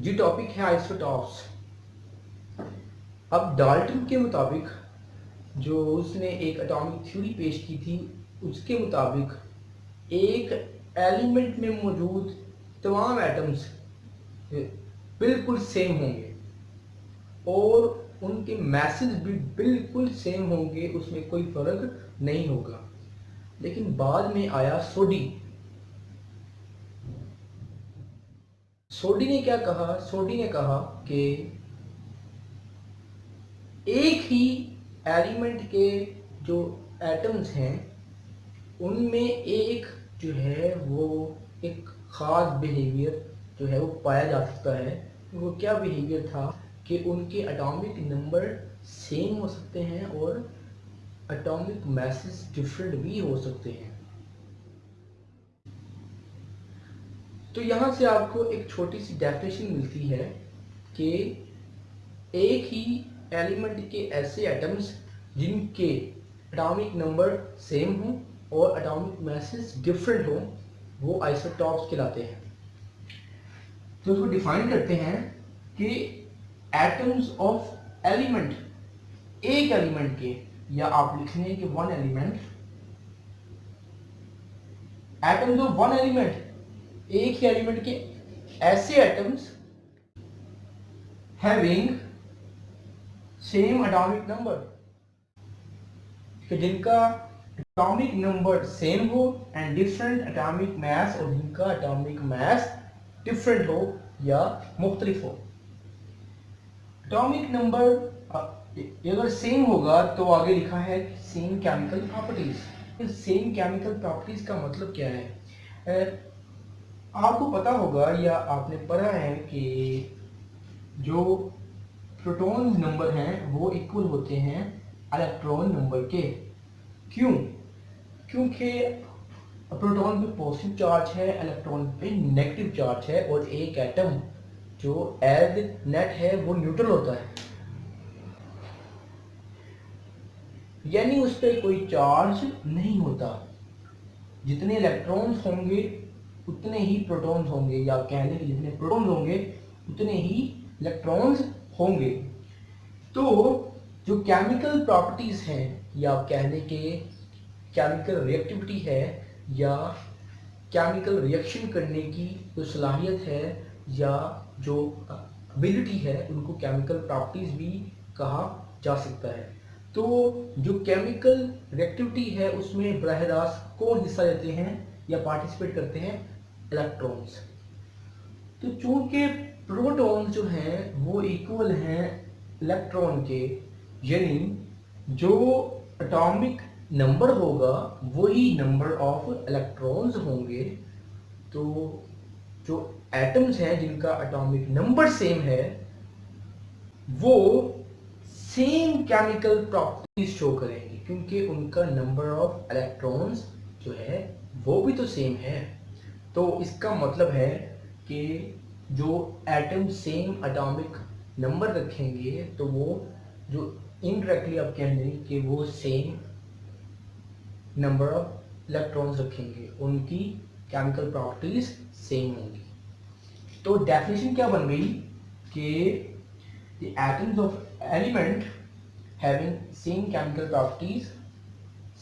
ये टॉपिक है आइसोटॉप्स। अब डाल्टन के मुताबिक जो उसने एक एटॉमिक थ्योरी पेश की थी, उसके मुताबिक एक एलिमेंट में मौजूद तमाम एटम्स बिल्कुल सेम होंगे और उनके मैसेज भी बिल्कुल सेम होंगे, उसमें कोई फ़र्क नहीं होगा। लेकिन बाद में आया सोडी। सोडी ने क्या कहा? सोडी ने कहा कि एक ही एलिमेंट के जो एटम्स हैं उनमें एक जो है वो एक ख़ास बिहेवियर जो है वो पाया जा सकता है। वो क्या बिहेवियर था कि उनके एटॉमिक नंबर सेम हो सकते हैं और एटॉमिक मैसेज डिफरेंट भी हो सकते हैं। तो यहाँ से आपको एक छोटी सी डेफिनेशन मिलती है कि एक ही एलिमेंट के ऐसे एटम्स जिनके एटॉमिक नंबर सेम हों और एटॉमिक मैसेज डिफरेंट हों, वो आइसोटॉप्स कहलाते हैं। तो उसको डिफाइन करते हैं कि एटम्स ऑफ एलिमेंट, एक एलिमेंट के, या आप लिख लें कि one element, atoms of one element, एक ही एलिमेंट के ऐसे atoms having same atomic number, कि जिनका एटॉमिक नंबर सेम हो एंड डिफरेंट एटॉमिक मास, और जिनका एटॉमिक मास डिफरेंट हो या मुख्तलिफ हो। एटॉमिक नंबर अगर सेम होगा तो आगे लिखा है same chemical properties. Same chemical properties का मतलब क्या है? आपको पता होगा या आपने पढ़ा है कि जो प्रोटॉन नंबर हैं वो इक्वल होते हैं इलेक्ट्रॉन नंबर के। क्यों? क्योंकि प्रोटॉन पे पॉजिटिव चार्ज है, इलेक्ट्रॉन पे नेगेटिव चार्ज है, और एक एटम जो एज नेट है वो न्यूट्रल होता है, यानी उस पर कोई चार्ज नहीं होता। जितने इलेक्ट्रॉन्स होंगे उतने ही प्रोटॉन्स होंगे, या कह लें कि जितने प्रोटॉन्स होंगे उतने ही इलेक्ट्रॉन्स होंगे। तो जो केमिकल प्रॉपर्टीज हैं, या कह लें कि केमिकल रिएक्टिविटी है, या केमिकल रिएक्शन करने की जो सलाहियत है, या जो एबिलिटी है, उनको केमिकल प्रॉपर्टीज भी कहा जा सकता है। तो जो केमिकल रिएक्टिविटी है उसमें बराह रास्त कौन हिस्सा लेते हैं या पार्टिसिपेट करते हैं? इलेक्ट्रॉन्स। तो चूंकि प्रोटॉन्स जो हैं वो इक्वल हैं इलेक्ट्रॉन के, यानी जो एटॉमिक नंबर होगा वही नंबर ऑफ इलेक्ट्रॉन्स होंगे। तो जो एटम्स हैं जिनका एटॉमिक नंबर सेम है वो सेम केमिकल प्रॉपर्टीज शो करेंगे, क्योंकि उनका नंबर ऑफ इलेक्ट्रॉन्स जो है वो भी तो सेम है। तो इसका मतलब है कि जो एटम सेम एटॉमिक नंबर रखेंगे तो वो जो इनडायरेक्टली आप कह दें कि वो सेम नंबर ऑफ इलेक्ट्रॉन्स रखेंगे, उनकी केमिकल प्रॉपर्टीज सेम होंगी। तो डेफिनेशन क्या बन गई कि the atoms of element having same chemical properties,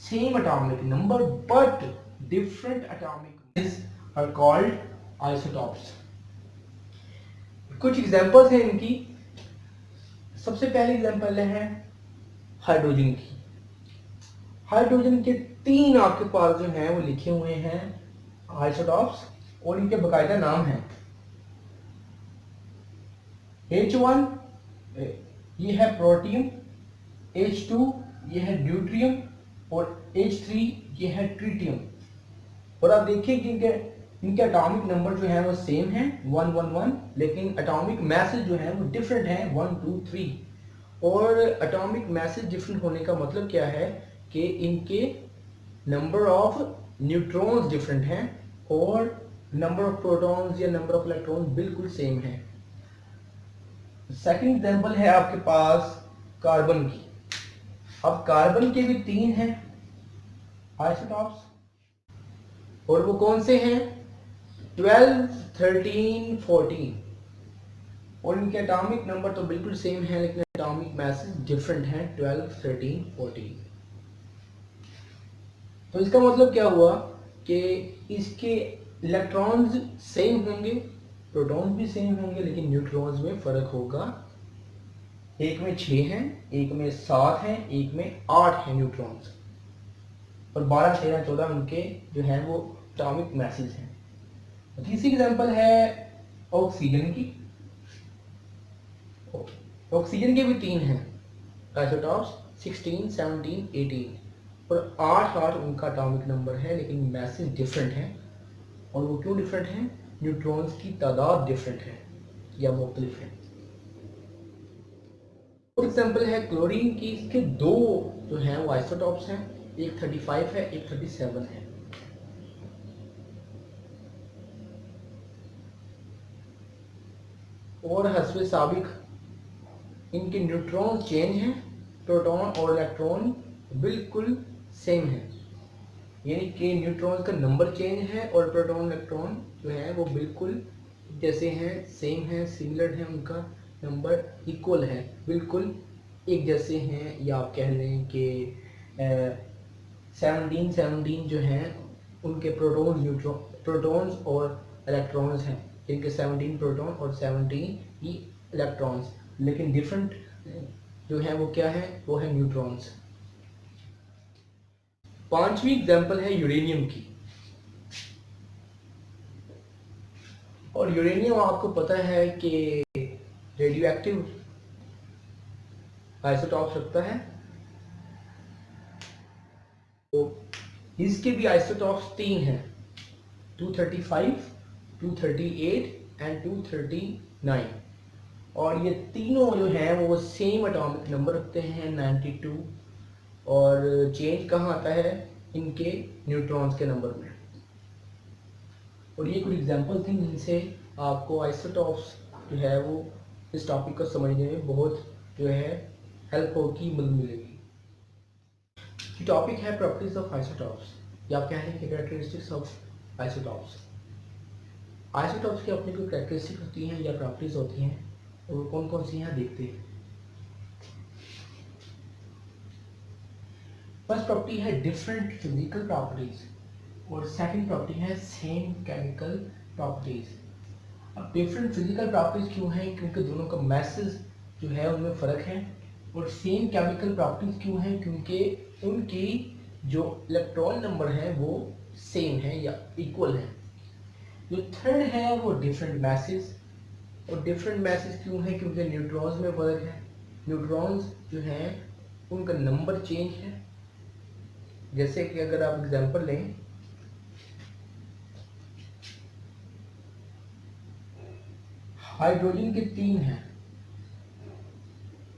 same atomic number but different atomic is are called isotopes. कुछ एग्जांपल्स हैं इनकी। सबसे पहली एग्जांपल है हाइड्रोजन की। हाइड्रोजन के 3 आपके पास जो हैं वो लिखे हुए हैं आइसोटॉप्स, और इनके बाकायदा नाम हैं। H1 ये है प्रोटियम, H2 ये है ड्यूट्रियम, और H3 ये है ट्रिटियम। और आप देखिए कि इनके एटॉमिक नंबर जो है वो सेम है 1 1 1, लेकिन एटॉमिक मैसेज जो है वो डिफरेंट है 1 2 3। और एटॉमिक मैसेज डिफरेंट होने का मतलब क्या है कि इनके नंबर ऑफ न्यूट्रॉन्स डिफरेंट हैं और नंबर ऑफ प्रोटॉन्स या नंबर ऑफ इलेक्ट्रॉन्स बिल्कुल सेम है। सेकंड एग्जांपल है आपके पास कार्बन की। अब कार्बन के भी 3 हैं आइसोटॉप्स, और वो कौन से हैं? 12 13 14। और इनके एटॉमिक नंबर तो बिल्कुल सेम है, लेकिन एटॉमिक मैसेज डिफरेंट हैं 12, 13, 14। तो इसका मतलब क्या हुआ कि इसके इलेक्ट्रॉन्स सेम होंगे, प्रोटॉन्स भी सेम होंगे, लेकिन न्यूट्रॉन्स में फर्क होगा। एक में 6 हैं, एक में 7 हैं, एक में 8 हैं न्यूट्रॉन्स, और 12, 13, 14 उनके जो हैं वो एटॉमिक मैसेज हैं। तीसरी एग्जांपल है ऑक्सीजन की। ऑक्सीजन के भी 3 हैं आइसोटॉप्स, 16, 17, 18, और 8 उनका एटॉमिक नंबर है, लेकिन मैसेज डिफरेंट हैं। और वो क्यों डिफरेंट हैं? न्यूट्रॉन्स की तादाद डिफरेंट है या मुख्तलिफ है। और एग्जांपल है क्लोरीन की, इसके 2 जो हैं वो आइसोटॉप्स हैं, एक 35 है, एक 37 है। और हस्बे साबिक इनके न्यूट्रॉन चेंज हैं, प्रोटॉन और इलेक्ट्रॉन बिल्कुल सेम है, यानी कि न्यूट्रॉन का नंबर चेंज है और प्रोटॉन इलेक्ट्रॉन जो है वो बिल्कुल जैसे हैं, सेम है, सिमिलर है, उनका नंबर इक्वल है, बिल्कुल एक जैसे हैं। या आप कह लें कि 17 जो हैं उनके प्रोटॉन्स और इलेक्ट्रॉन्स हैं, इनके 17 प्रोटॉन और 17 ही इलेक्ट्रॉन्स, लेकिन डिफरेंट जो है वो क्या है, वो है न्यूट्रॉन्स। पांचवी एग्जांपल है यूरेनियम की। और यूरेनियम आपको पता है कि रेडियो एक्टिव आइसोटॉप रखता है, तो इसके भी आइसोटॉप्स 3 हैं, 235, 238 एंड 239। और ये तीनों जो हैं वो सेम एटॉमिक नंबर रखते हैं 92, और चेंज कहाँ आता है? इनके न्यूट्रॉन्स के नंबर में। और ये कुछ एग्जांपल थे जिनसे आपको आइसोटॉप्स जो है वो इस टॉपिक को समझने में बहुत जो है हेल्प होगी, मदद मिलेगी। टॉपिक है प्रॉपर्टीज ऑफ आइसोटॉप्स, या आप कह रहे हैं कि कैरेक्टरिस्टिक्स ऑफ आइसोटॉप्स। आइसोटॉप्स की अपनी कोई कैरेक्टरिस्टिक होती हैं या प्रॉपर्टीज होती हैं, और कौन कौन सी यहाँ देखते हैं। फर्स्ट प्रॉपर्टी है डिफरेंट फिजिकल प्रॉपर्टीज, और सेकंड प्रॉपर्टी है सेम केमिकल प्रॉपर्टीज। अब डिफरेंट फिजिकल प्रॉपर्टीज क्यों हैं? क्योंकि दोनों का मैसेज जो है उनमें फ़र्क है। और सेम केमिकल प्रॉपर्टीज क्यों हैं? क्योंकि उनकी जो इलेक्ट्रॉन नंबर है वो सेम है या इक्वल है। जो थर्ड है वो डिफरेंट मैसेज, और डिफरेंट मैसेज क्यों है? क्योंकि न्यूट्रॉन्स में फ़र्क है। न्यूट्रॉन्स जो हैं उनका नंबर चेंज है। जैसे कि अगर आप एग्जांपल लें, हाइड्रोजन के 3 हैं,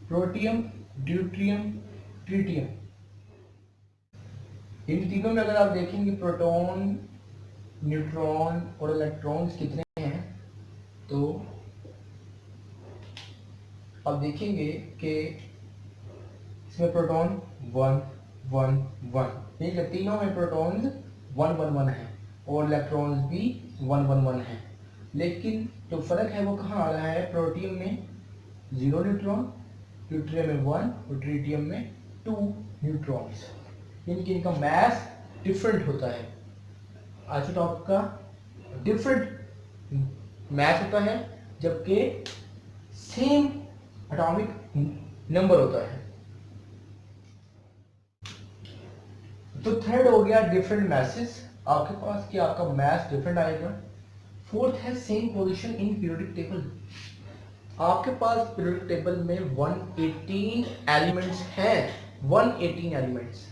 प्रोटियम, ड्यूट्रियम, ट्रिटियम। इन तीनों में अगर आप देखेंगे प्रोटॉन, न्यूट्रॉन और इलेक्ट्रॉन्स कितने हैं, तो आप देखेंगे कि इसमें प्रोटॉन 1, 1, 1, ठीक है, तीनों में प्रोटॉन्स 1, 1, 1 है, और इलेक्ट्रॉन्स भी 1, 1, 1 है। लेकिन जो फर्क है वो कहाँ आ रहा है? प्रोटियम में 0 न्यूट्रॉन, ड्यूट्रियम में 1 और ट्रिटियम में 2 न्यूट्रॉन्स। इनका मैस डिफरेंट होता है, आइसोटॉप का डिफरेंट मैस होता है, जबकि सेम एटॉमिक नंबर होता है। तो थर्ड हो गया डिफरेंट मैसेज आपके पास, कि आपका मैस डिफरेंट आएगा। फोर्थ है same position in periodic table. आपके पास पीरियोडिक टेबल में 118 एलिमेंट्स हैं, 118 एलिमेंट्स।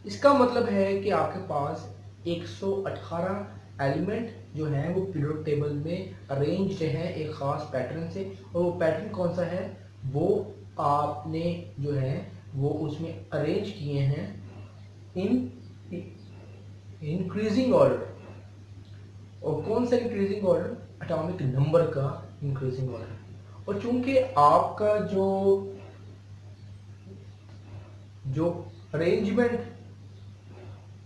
इसका मतलब है कि आपके पास 118 एलिमेंट जो हैं वो पीरियोडिक टेबल में अरेंज्ड हैं एक ख़ास पैटर्न से। और वो पैटर्न कौन सा है? वो आपने जो है वो उसमें अरेंज किए हैं इन इंक्रीजिंग ऑर्डर। और कौन सा इंक्रीजिंग ऑर्डर? एटॉमिक नंबर का इंक्रीजिंग ऑर्डर। और चूंकि आपका जो अरेंजमेंट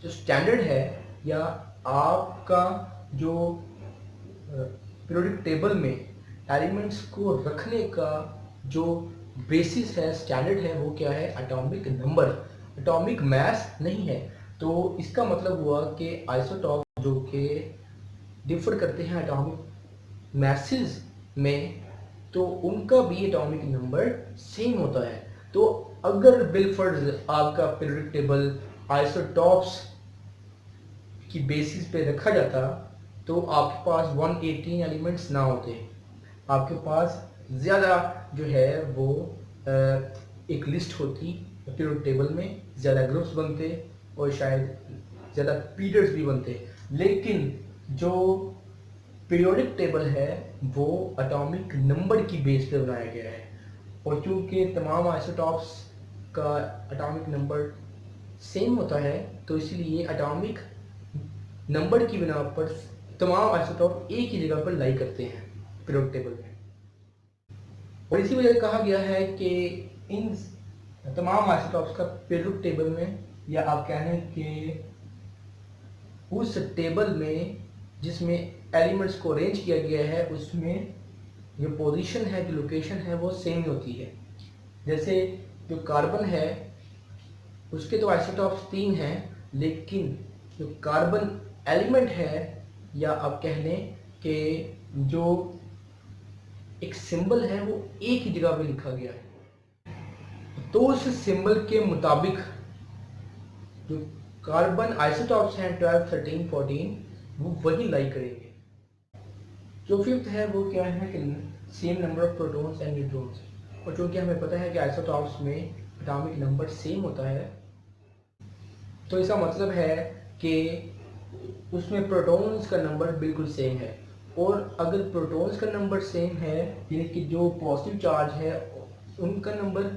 जो स्टैंडर्ड है, या आपका जो पीरियोडिक टेबल में एलिमेंट्स को रखने का जो बेसिस है, स्टैंडर्ड है, वो क्या है? एटॉमिक नंबर, एटॉमिक मास नहीं है। तो इसका मतलब हुआ कि आइसोटॉप जो कि डिफर करते हैं एटॉमिक मैसेज में, तो उनका भी एटॉमिक नंबर सेम होता है। तो अगर बिलफर्ड आपका पीरियोडिक टेबल आइसोटॉप्स की बेसिस पे रखा जाता तो आपके पास 118 एलिमेंट्स ना होते, आपके पास ज़्यादा जो है वो एक लिस्ट होती पीरियोडिक टेबल में, ज़्यादा ग्रुप्स बनते और शायद ज़्यादा पीरियड्स भी बनते। लेकिन जो पीरियोडिक टेबल है वो एटॉमिक नंबर की बेस पे बनाया गया है, और चूंकि तमाम आइसोटॉप्स का एटॉमिक नंबर सेम होता है तो इसलिए एटॉमिक नंबर की बिना पर तमाम आइसोटॉप एक ही जगह पर लाई करते हैं पीरियोडिक टेबल में। और इसी वजह से कहा गया है कि इन तमाम आइसोटॉप्स का पीरियोडिक टेबल में, या आप कहें कि उस टेबल में जिसमें एलिमेंट्स को अरेंज किया गया है, उसमें जो पोजीशन है, जो लोकेशन है, वो सेम ही होती है। जैसे जो कार्बन है उसके तो आइसोटॉप्स 3 हैं, लेकिन जो कार्बन एलिमेंट है, या आप कह लें कि जो एक सिंबल है, वो एक ही जगह पे लिखा गया है। तो उस सिंबल के मुताबिक जो कार्बन आइसोटॉप्स हैं 12, 13, 14, वो वही लाई करेंगे। जो फिफ्थ है वो क्या है कि same number of protons and neutrons. और चूँकि हमें पता है कि आइसोटॉप्स में एटॉमिक नंबर सेम होता है, तो इसका मतलब है कि उसमें प्रोटॉन्स का नंबर बिल्कुल सेम है। और अगर प्रोटॉन्स का नंबर सेम है, यानी कि जो पॉजिटिव चार्ज है उनका नंबर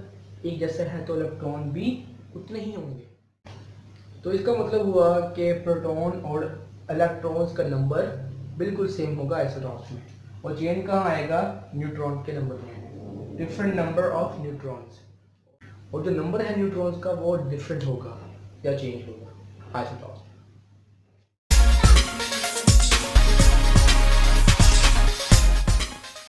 एक जैसा है, तो इलेक्ट्रॉन भी उतने ही होंगे। तो इसका मतलब हुआ कि प्रोटॉन और इलेक्ट्रॉन्स का नंबर बिल्कुल सेम होगा आइसोटॉप्स में। और चेंज कहाँ आएगा? न्यूट्रॉन के नंबर में, डिफरेंट नंबर ऑफ न्यूट्रॉन्स। और जो नंबर है न्यूट्रॉन्स का वो डिफरेंट होगा या चेंज होगा आइसोटॉप।